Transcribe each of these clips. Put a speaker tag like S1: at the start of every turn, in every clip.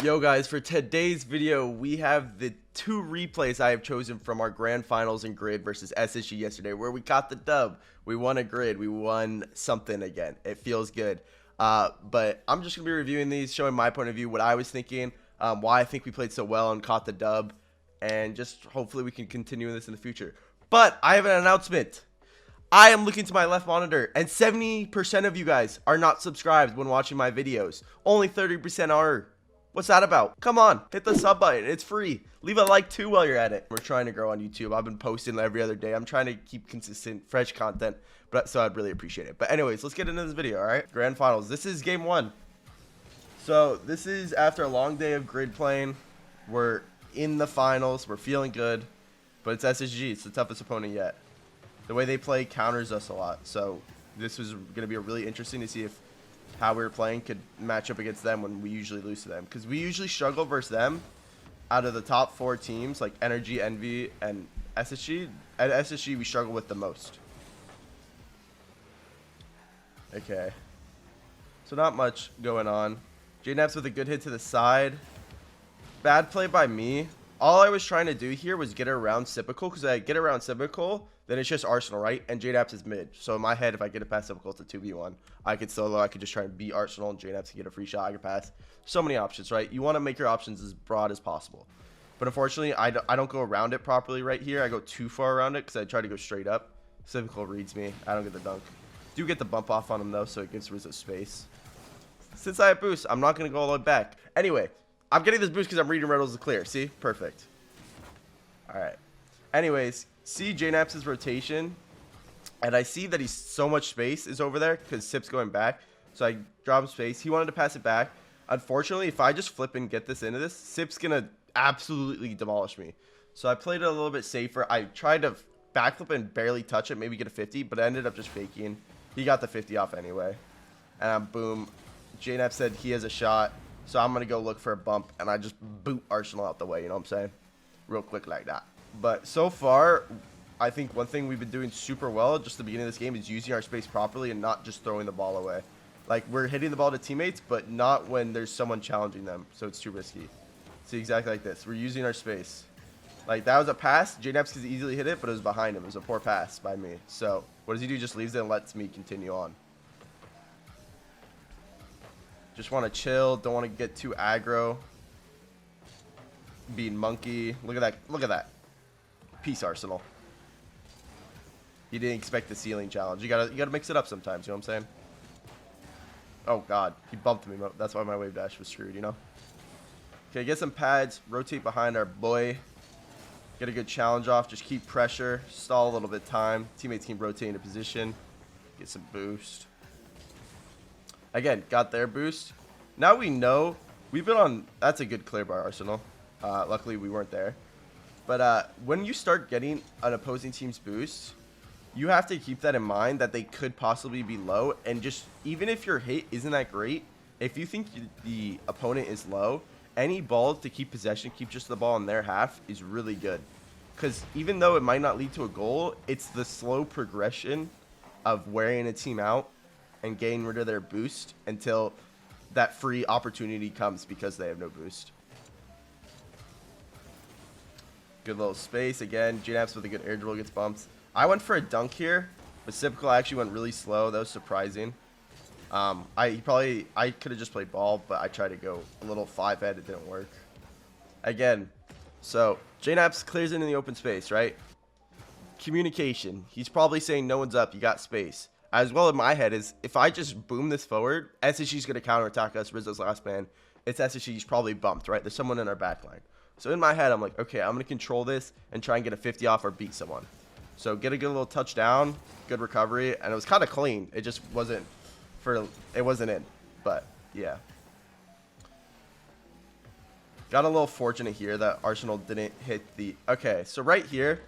S1: Yo guys, for today's video, we have the two replays I have chosen from our grand finals in grid versus SSG yesterday, where we got the dub. We won a grid, we won something again. It feels good. But I'm just gonna be reviewing these, showing my point of view, what I was thinking, why I think we played so well and caught the dub, and just hopefully we can continue this in the future. But I have an announcement. I am looking to my left monitor, and 70% of you guys are not subscribed when watching my videos. Only 30% are. What's that about? Come on, hit the sub button. It's free. Leave a like too while you're at it. We're trying to grow on YouTube. I've been posting every other day. I'm trying to keep consistent, fresh content, so I'd really appreciate it. But anyways, let's get into this video, all right? Grand finals. This is game one. So this is after a long day of grid playing. We're in the finals. We're feeling good, but it's SSG. It's the toughest opponent yet. The way they play counters us a lot. So this was going to be really interesting to see if how we were playing could match up against them when we usually lose to them, because we usually struggle versus them. Out of the top 4 teams like Energy, Envy, and SSG, at SSG we struggle with the most. Okay, so not much going on. JNaps with a good hit to the side. Bad play by me. All I was trying to do here was get around Cypical, because I get around Cypical, then it's just Arsenal, right? And JNaps is mid. So in my head, if I get it past Cypical, it's a 2v1. I could solo, I could just try and beat Arsenal, and JNaps can get a free shot, I could pass. So many options, right? You want to make your options as broad as possible. But unfortunately, I don't go around it properly right here. I go too far around it because I try to go straight up. Cypical reads me. I don't get the dunk. Do get the bump off on him, though, so it gives Rizzo space. Since I have boost, I'm not going to go all the way back. Anyway, I'm getting this boost because I'm reading Reynolds clear. See? Perfect. Alright. Anyways, see JNaps' rotation. And I see that he's so much space is over there because Sip's going back. So I drop him space. He wanted to pass it back. Unfortunately, if I just flip and get this into this, Sip's going to absolutely demolish me. So I played it a little bit safer. I tried to backflip and barely touch it, maybe get a 50, but I ended up just faking. He got the 50 off anyway. And boom. JNaps said he has a shot. So I'm going to go look for a bump, and I just boot Arsenal out the way, you know what I'm saying? Real quick like that. But so far, I think one thing we've been doing super well just the beginning of this game is using our space properly and not just throwing the ball away. Like, we're hitting the ball to teammates, but not when there's someone challenging them, so it's too risky. See, exactly like this. We're using our space. Like, that was a pass. JNaps could easily hit it, but it was behind him. It was a poor pass by me. So what does he do? Just leaves it and lets me continue on. Just want to chill. Don't want to get too aggro. Being monkey. Look at that. Look at that. Peace, Arsenal. You didn't expect the ceiling challenge. You gotta mix it up sometimes. You know what I'm saying? Oh God, he bumped me. That's why my wave dash was screwed. You know. Okay, get some pads. Rotate behind our boy. Get a good challenge off. Just keep pressure. Stall a little bit of time. Teammates can rotate into position. Get some boost. Again, got their boost. Now we know we've been on. That's a good clear by Arsenal. Luckily, we weren't there. But when you start getting an opposing team's boost, you have to keep that in mind that they could possibly be low. And just even if your hit isn't that great, if you think the opponent is low, any ball to keep possession, keep just the ball in their half is really good. Because even though it might not lead to a goal, it's the slow progression of wearing a team out and getting rid of their boost until that free opportunity comes because they have no boost. Good little space. Again, JNaps with a good air dribble gets bumped. I went for a dunk here, but Cypical actually went really slow. That was surprising. I could have just played ball, but I tried to go a little 5-head. It didn't work. Again, so JNaps clears into the open space, right? Communication. He's probably saying no one's up. You got space. As well in my head is if I just boom this forward, SSG's going to counterattack us. Rizzo's last man. It's SSG's probably bumped, right? There's someone in our back line. So in my head, I'm like, okay, I'm going to control this and try and get a 50 off or beat someone. So get a good little touchdown, good recovery, and it was kind of clean. It just wasn't it wasn't in, but yeah. Got a little fortunate here that Arsenal didn't hit the, okay, so right here,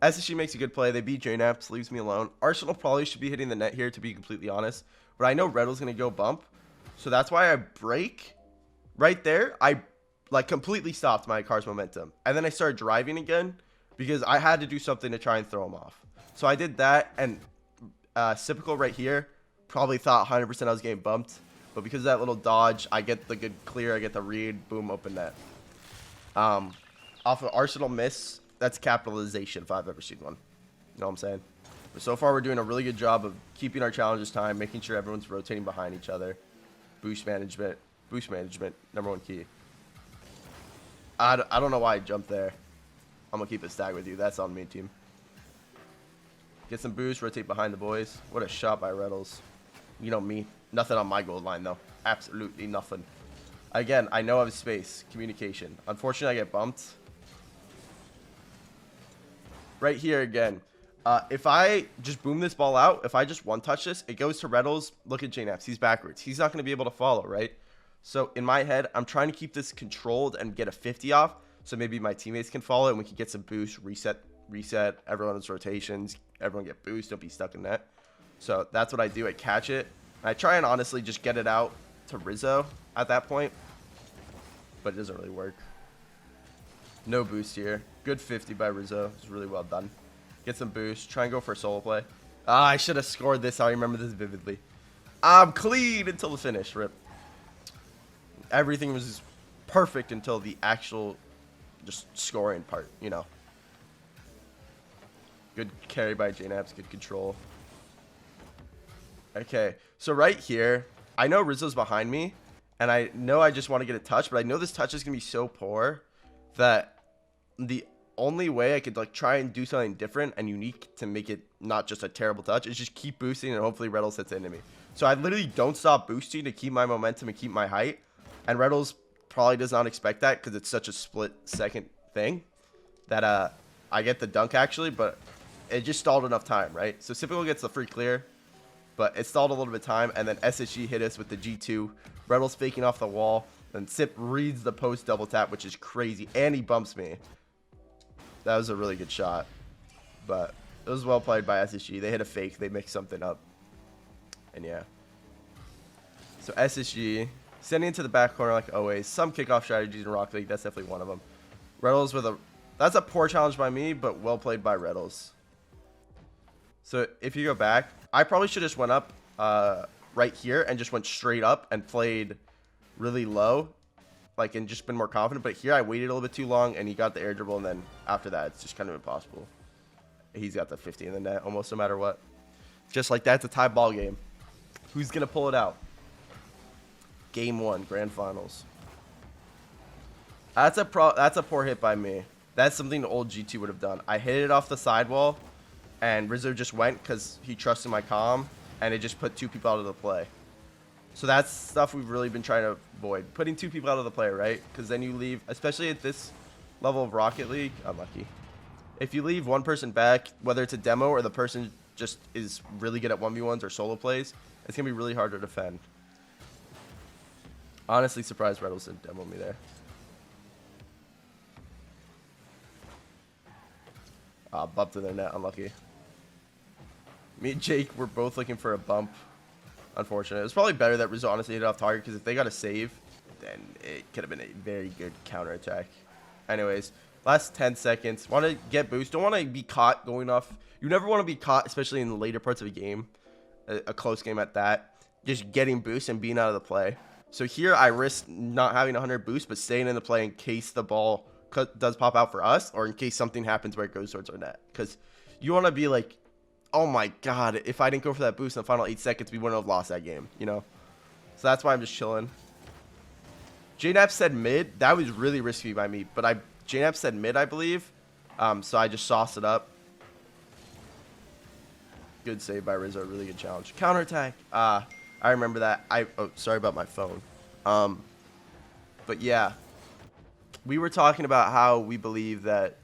S1: SSG makes a good play. They beat JNaps, leaves me alone. Arsenal probably should be hitting the net here, to be completely honest. But I know Red's going to go bump. So that's why I break right there. I like completely stopped my car's momentum. And then I started driving again because I had to do something to try and throw him off. So I did that, and Cypical right here probably thought 100% I was getting bumped. But because of that little dodge, I get the good clear, I get the read, boom, open net. Off of Arsenal miss, that's capitalization if I've ever seen one. You know what I'm saying? But so far, we're doing a really good job of keeping our challenges time, making sure everyone's rotating behind each other. Boost management, number one key. I don't know why I jumped there. I'm going to keep it stacked with you. That's on me, team. Get some boost, rotate behind the boys. What a shot by Reynolds. You know me. Nothing on my goal line, though. Absolutely nothing. Again, I know I have space. Communication. Unfortunately, I get bumped. Right here again. If I just boom this ball out, if I just one-touch this, it goes to Reynolds. Look at JNaps. He's backwards. He's not going to be able to follow, right? So in my head, I'm trying to keep this controlled and get a 50 off. So maybe my teammates can follow and we can get some boost, reset, everyone's rotations, everyone get boost, don't be stuck in net. So that's what I do. I catch it. I try and honestly just get it out to Rizzo at that point. But it doesn't really work. No boost here. Good 50 by Rizzo. It's really well done. Get some boost. Try and go for a solo play. I should have scored this. I remember this vividly. I'm clean until the finish. Rip. Everything was perfect until the actual just scoring part, you know. Good carry by JNaps. Good control. Okay. So right here, I know Rizzo's behind me. And I know I just want to get a touch. But I know this touch is going to be so poor that the only way I could like try and do something different and unique to make it not just a terrible touch is just keep boosting and hopefully Reynolds hits into me. So I literally don't stop boosting to keep my momentum and keep my height. And Reynolds probably does not expect that because it's such a split second thing that I get the dunk actually, but it just stalled enough time, right? So Typical gets the free clear, but it stalled a little bit of time, and then SSG hit us with the G2. Reynolds faking off the wall, then Sip reads the post double tap, which is crazy, and he bumps me. That was a really good shot, but it was well played by SSG. They hit a fake, they mixed something up, and yeah. So SSG sending into the back corner like always. Some kickoff strategies in Rocket League, that's definitely one of them. Reynolds with that's a poor challenge by me, but well played by Reynolds. So if you go back, I probably should have just went up right here and just went straight up and played really low, like, and just been more confident. But here I waited a little bit too long and he got the air dribble, and then after that it's just kind of impossible. He's got the 50 in the net almost no matter what. Just like that, it's a tie ball game. Who's gonna pull it out? Game 1, grand finals. That's a poor hit by me. That's something the old G2 would have done. I hit it off the sidewall, and Rizzo just went because he trusted my comm, and it just put 2 people out of the play. So that's stuff we've really been trying to avoid. Putting 2 people out of the play, right? Because then you leave, especially at this level of Rocket League, unlucky. If you leave one person back, whether it's a demo or the person just is really good at 1v1s or solo plays, it's going to be really hard to defend. Honestly surprised Reynolds didn't demo me there. Bumped in their net, unlucky. Me and Jake were both looking for a bump. Unfortunate. It was probably better that Rizzo honestly hit off target, because if they got a save, then it could have been a very good counterattack. Anyways, last 10 seconds. Want to get boost. Don't want to be caught going off. You never want to be caught, especially in the later parts of a game. A close game at that. Just getting boost and being out of the play. So here I risk not having 100 boost, but staying in the play in case the ball does pop out for us, or in case something happens where it goes towards our net. Because you want to be like, oh my god, if I didn't go for that boost in the final 8 seconds, we wouldn't have lost that game, you know? So that's why I'm just chilling. JNaps said mid. That was really risky by me, but JNaps said mid, I believe. So I just sauced it up. Good save by Rizzo. Really good challenge. Counterattack. I remember that. Oh, sorry about my phone. But yeah, we were talking about how we believe that.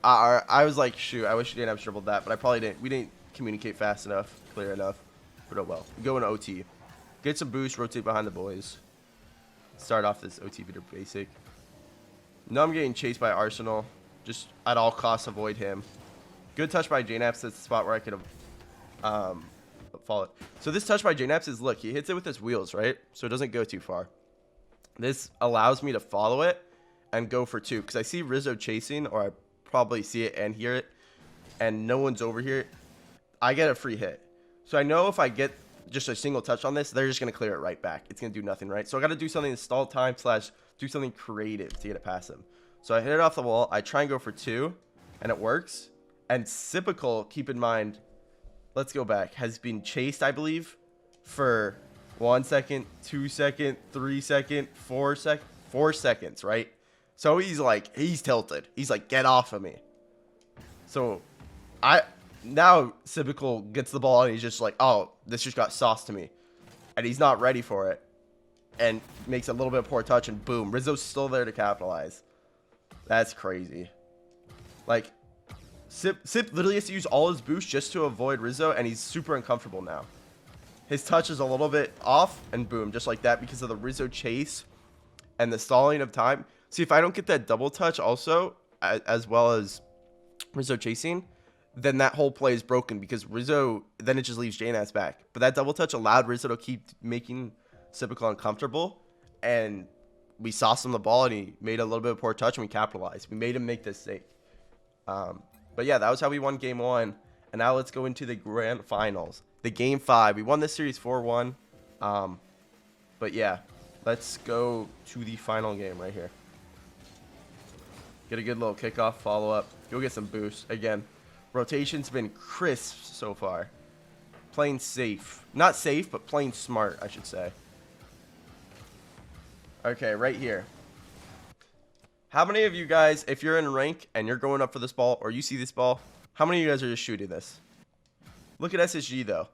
S1: I was like, shoot, I wish JNaps dribbled that, but I probably didn't. We didn't communicate fast enough, clear enough. But oh well. Go in OT. Get some boost. Rotate behind the boys. Start off this OT beater basic. Now I'm getting chased by Arsenal. Just at all costs avoid him. Good touch by JNaps. That's the spot where I could have followed. So this touch by JNaps is, look, he hits it with his wheels, right? So it doesn't go too far. This allows me to follow it and go for 2. Because I see Rizzo chasing, or I probably see it and hear it, and no one's over here. I get a free hit. So I know if I just a single touch on this, they're just going to clear it right back. It's going to do nothing, right? So I got to do something to stall time / do something creative to get it past him. So I hit it off the wall. I try and go for 2, and it works. And Sipical, keep in mind, let's go back, has been chased, I believe, for 1 second, 2 second, 3 second, 4 seconds, right? So he's tilted. He's like, get off of me. So now Sipical gets the ball and he's just like, oh, this just got sauced to me. And he's not ready for it. And makes a little bit of poor touch, and boom, Rizzo's still there to capitalize. That's crazy. Like, Sip literally has to use all his boost just to avoid Rizzo, and he's super uncomfortable now. His touch is a little bit off, and boom, just like that, because of the Rizzo chase and the stalling of time. See, if I don't get that double touch also, as well as Rizzo chasing, then that whole play is broken, because Rizzo, then it just leaves JNAS back. But that double touch allowed Rizzo to keep making Sipical uncomfortable, and we sauced him the ball, and he made a little bit of poor touch, and we capitalized. We made him make this mistake. But yeah, that was how we won game 1. And now let's go into the grand finals. The game 5. We won this series 4-1. But yeah, let's go to the final game right here. Get a good little kickoff, follow up. Go get some boost. Again, rotation's been crisp so far. Playing safe. Not safe, but playing smart, I should say. Okay, right here. How many of you guys, if you're in rank and you're going up for this ball, or you see this ball, how many of you guys are just shooting this? Look at SSG though.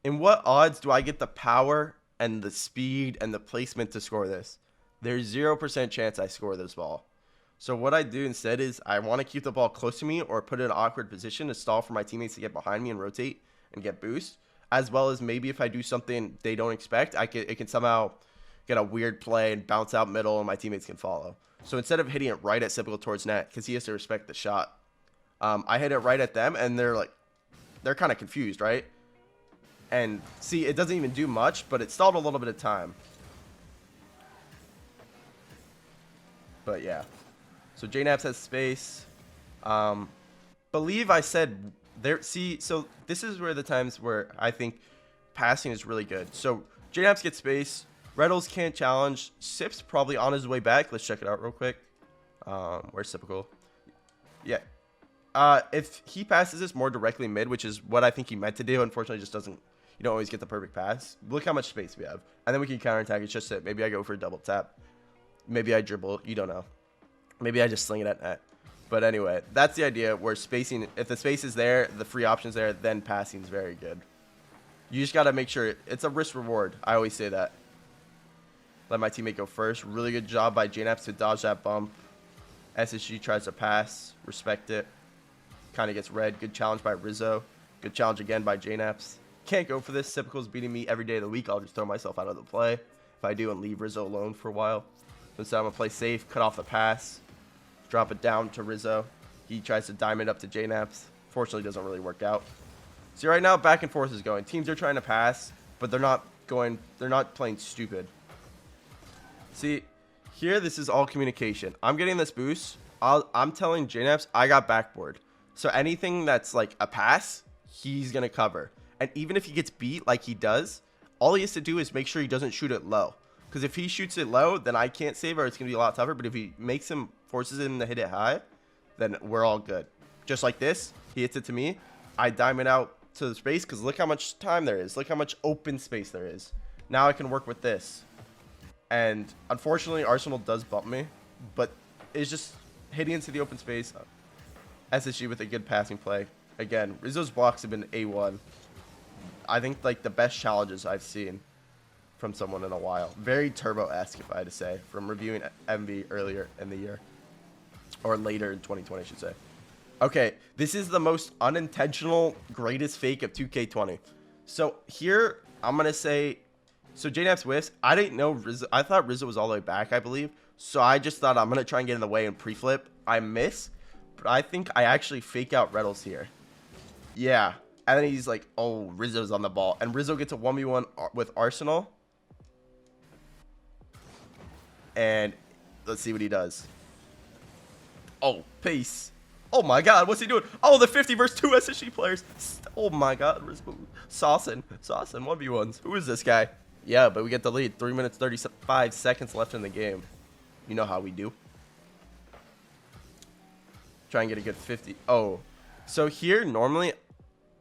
S1: In what odds do I get the power and the speed and the placement to score this? There's 0% chance I score this ball. So what I do instead is I want to keep the ball close to me, or put it in an awkward position to stall for my teammates to get behind me and rotate and get boost. As well as maybe if I do something they don't expect, it can somehow get a weird play and bounce out middle, and my teammates can follow. So instead of hitting it right at Sipical towards net, because he has to respect the shot, I hit it right at them, and they're kind of confused, right? And see, it doesn't even do much, but it stalled a little bit of time. But yeah. So JNAPS has space. Believe I said there. See, so this is where the times where I think passing is really good. So JNAPS gets space. Reynolds can't challenge. Sip's probably on his way back. Let's check it out real quick. Where's Sipical? Yeah. If he passes this more directly mid, which is what I think he meant to do, unfortunately just doesn't, you don't always get the perfect pass. Look how much space we have. And then we can counterattack. It's just it. Maybe I go for a double tap. Maybe I dribble. You don't know. Maybe I just sling it at net. But anyway, that's the idea, where spacing, if the space is there, the free option's there, then passing is very good. You just got to make sure it's a risk reward. I always say that. Let my teammate go first. Really good job by JNAPS to dodge that bump. SSG tries to pass. Respect it. Kind of gets red. Good challenge by Rizzo. Good challenge again by JNAPS. Can't go for this. Sipical's beating me every day of the week. I'll just throw myself out of the play if I do and leave Rizzo alone for a while. Instead, I'm going to play safe. Cut off the pass. Drop it down to Rizzo. He tries to diamond up to JNAPS. Fortunately, doesn't really work out. See, right now, back and forth is going. Teams are trying to pass, but they're not playing stupid. See, here, this is all communication. I'm getting this boost. I'm telling JNAPS I got backboard. So anything that's like a pass, he's going to cover. And even if he gets beat like he does, all he has to do is make sure he doesn't shoot it low. Because if he shoots it low, then I can't save, or it's going to be a lot tougher. But if he forces him to hit it high, then we're all good. Just like this, he hits it to me. I diamond out to the space, because look how much time there is. Look how much open space there is. Now I can work with this. And unfortunately, Arsenal does bump me, but it's just hitting into the open space. SSG with a good passing play. Again, Rizzo's blocks have been A1. I think like the best challenges I've seen from someone in a while. Very Turbo-esque, if I had to say, from reviewing MV earlier in the year. Or later in 2020, I should say. Okay, this is the most unintentional greatest fake of 2K20. So here, I'm going to say, so JNAPS whiffs. I didn't know Rizzo. I thought Rizzo was all the way back, I believe. So I just thought I'm going to try and get in the way and pre-flip. I miss. But I think I actually fake out Reynolds here. Yeah. And then he's like, oh, Rizzo's on the ball. And Rizzo gets a 1v1 with Arsenal. And let's see what he does. Oh, pace. Oh my god, what's he doing? Oh, the 50 versus 2 SSG players. Oh my god, Rizzo. Saucin, 1v1s. Who is this guy? Yeah, but we get the lead. 3 minutes, 35 seconds left in the game. You know how we do. Try and get a good 50. Oh, so here, normally,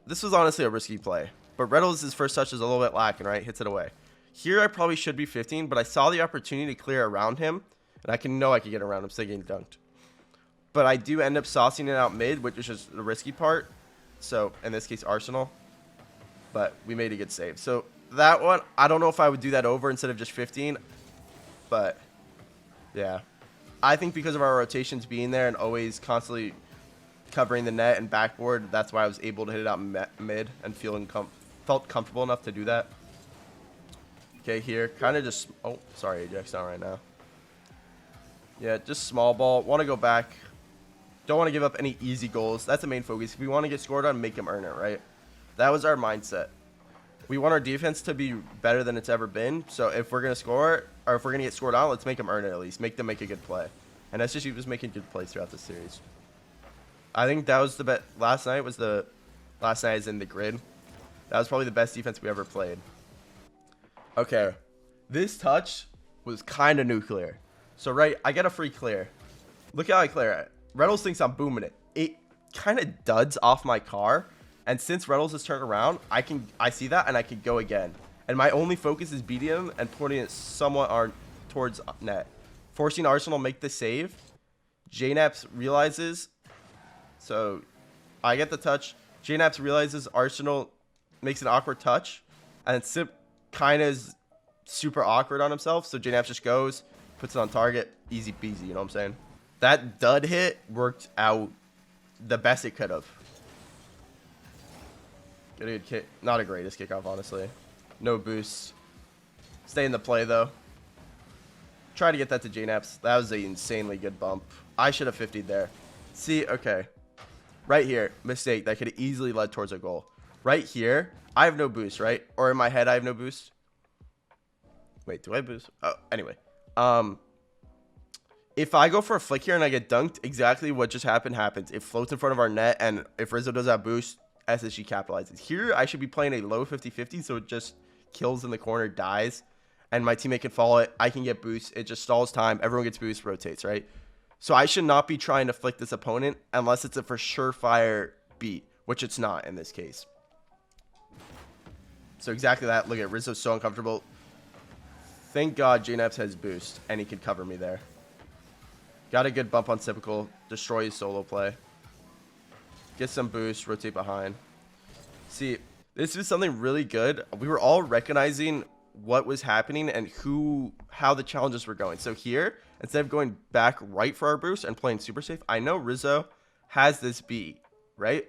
S1: this was honestly a risky play. But Reynolds' first touch is a little bit lacking, right? Hits it away. Here, I probably should be 15, but I saw the opportunity to clear around him. And I could get around him, still getting dunked. But I do end up saucing it out mid, which is just the risky part. So, in this case, Arsenal. But we made a good save. So, that one, I don't know if I would do that over instead of just 15. But, yeah. I think because of our rotations being there and always constantly covering the net and backboard, that's why I was able to hit it out mid and felt comfortable enough to do that. Okay, here. Kind of just... Oh, sorry, Ajax not right now. Yeah, just small ball. Want to go back. Don't want to give up any easy goals. That's the main focus. If we want to get scored on, make them earn it, right? That was our mindset. We want our defense to be better than it's ever been. So if we're going to score, or if we're going to get scored on, let's make them earn it at least. Make them make a good play. And SSG was making good plays throughout the series. I think that was the best. Last night is in the grid. That was probably the best defense we ever played. Okay. This touch was kind of nuclear. So, right, I get a free clear. Look how I clear it. Reynolds thinks I'm booming it. It kind of duds off my car. And since Reynolds has turned around, I see that and I can go again. And my only focus is beating him and putting it somewhat towards net. Forcing Arsenal to make the save. JNaps realizes. So, I get the touch. JNaps realizes Arsenal makes an awkward touch. And Sip kind of is super awkward on himself. So, JNaps just goes. Puts it on target, easy peasy, you know what I'm saying? That dud hit worked out the best it could have. Get a good kick. Not the greatest kickoff, honestly. No boost. Stay in the play, though. Try to get that to JNaps. That was an insanely good bump. I should have 50'd there. See, okay. Right here, mistake. That could have easily led towards a goal. Right here, I have no boost, right? Or in my head, I have no boost. Wait, do I boost? Oh, anyway. If I go for a flick here and I get dunked, exactly what just happened happens. It floats in front of our net, and if Rizzo does that boost, SSG capitalizes. Here, I should be playing a low 50-50, so it just kills in the corner, dies, and my teammate can follow it. I can get boost. It just stalls time. Everyone gets boost, rotates, right? So I should not be trying to flick this opponent unless it's a for surefire beat, which it's not in this case. So exactly that. Look at Rizzo's so uncomfortable. Thank God JNaps has boost, and he can cover me there. Got a good bump on Typical. Destroy his solo play. Get some boost. Rotate behind. See, this was something really good. We were all recognizing what was happening and how the challenges were going. So here, instead of going back right for our boost and playing super safe, I know Rizzo has this beat, right?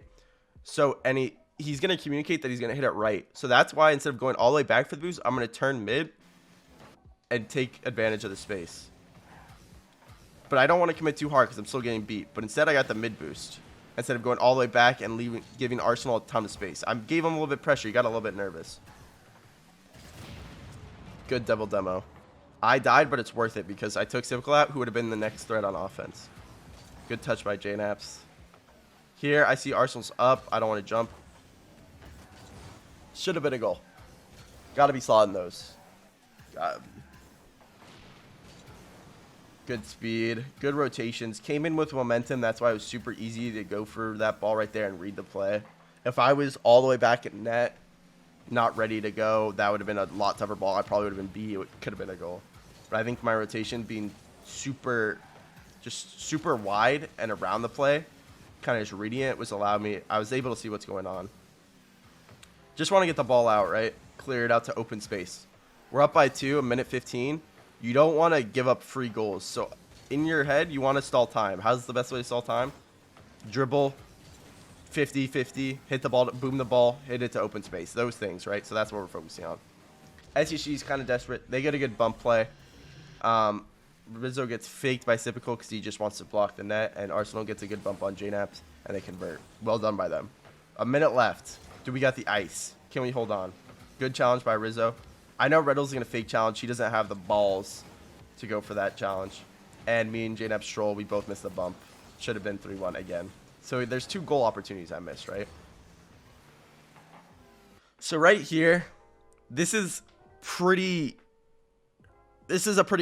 S1: So, and he's going to communicate that he's going to hit it right. So that's why instead of going all the way back for the boost, I'm going to turn mid and take advantage of the space. But I don't want to commit too hard because I'm still getting beat. But instead, I got the mid boost. Instead of going all the way back and giving Arsenal a ton of space. I gave him a little bit of pressure. He got a little bit nervous. Good double demo. I died, but it's worth it because I took Civical out, who would have been the next threat on offense. Good touch by JNaps. Here, I see Arsenal's up. I don't want to jump. Should have been a goal. Got to be slotting those. Good speed, good rotations, came in with momentum. That's why it was super easy to go for that ball right there and read the play. If I was all the way back at net, not ready to go, that would have been a lot tougher ball. I probably would have been B. It could have been a goal. But I think my rotation being super wide and around the play, kind of just reading it, I was able to see what's going on. Just want to get the ball out, right? Clear it out to open space. We're up by 2, a minute 15. You don't want to give up free goals. So in your head, you want to stall time. How's the best way to stall time? Dribble, 50-50, hit the ball, boom the ball, hit it to open space. Those things, right? So that's what we're focusing on. SEC is kind of desperate. They get a good bump play. Rizzo gets faked by Typical because he just wants to block the net, and Arsenal gets a good bump on JNaps, and they convert. Well done by them. A minute left. Do we got the ice? Can we hold on? Good challenge by Rizzo. I know Reynolds is going to fake challenge. He doesn't have the balls to go for that challenge. And me and JNaps Stroll, we both missed the bump. Should have been 3-1 again. So there's 2 goal opportunities I missed, right? So right here, this is a pretty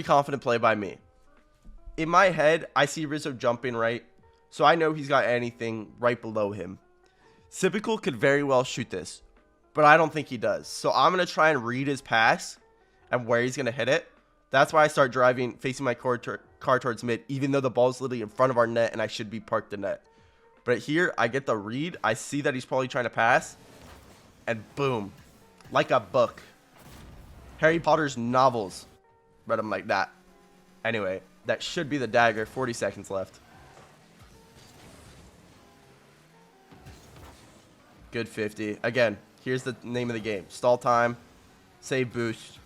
S1: confident play by me. In my head, I see Rizzo jumping right, so I know he's got anything right below him. Sipical could very well shoot this, but I don't think he does. So I'm going to try and read his pass and where he's going to hit it. That's why I start driving, facing my car towards mid, even though the ball's literally in front of our net and I should be parked the net. But here, I get the read. I see that he's probably trying to pass. And boom. Like a book. Harry Potter's novels. Read them like that. Anyway, that should be the dagger. 40 seconds left. Good 50. Again, here's the name of the game. Stall time. Save boost.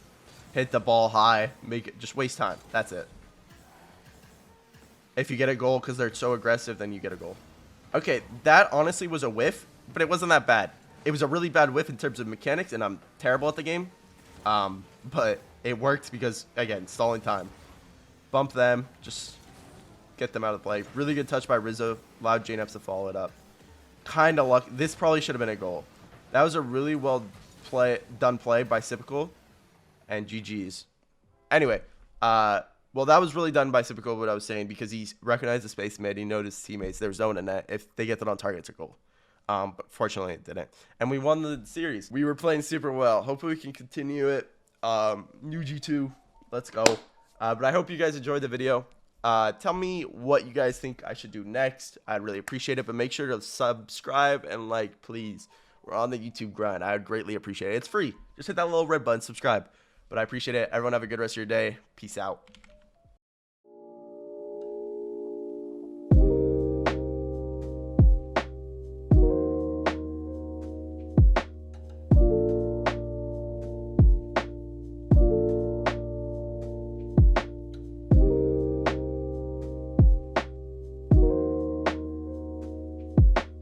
S1: Hit the ball high. Make it. Just waste time. That's it. If you get a goal because they're so aggressive, then you get a goal. Okay, that honestly was a whiff, but it wasn't that bad. It was a really bad whiff in terms of mechanics, and I'm terrible at the game. But it worked because, again, stalling time. Bump them. Just get them out of play. Really good touch by Rizzo. Allowed JNEPs to follow it up. Kind of lucky. This probably should have been a goal. That was a really well done play by Sipical. And GG's. Anyway, well, that was really done by Sipical, what I was saying, because he recognized the space mid. He noticed teammates. There was zone in net. If they get that on target, it's a goal. But fortunately, it didn't. And we won the series. We were playing super well. Hopefully, we can continue it. New G2. Let's go. But I hope you guys enjoyed the video. Tell me what you guys think I should do next. I'd really appreciate it. But make sure to subscribe and like, please. We're on the YouTube grind. I would greatly appreciate it. It's free. Just hit that little red button, subscribe. But I appreciate it. Everyone have a good rest of your day. Peace out.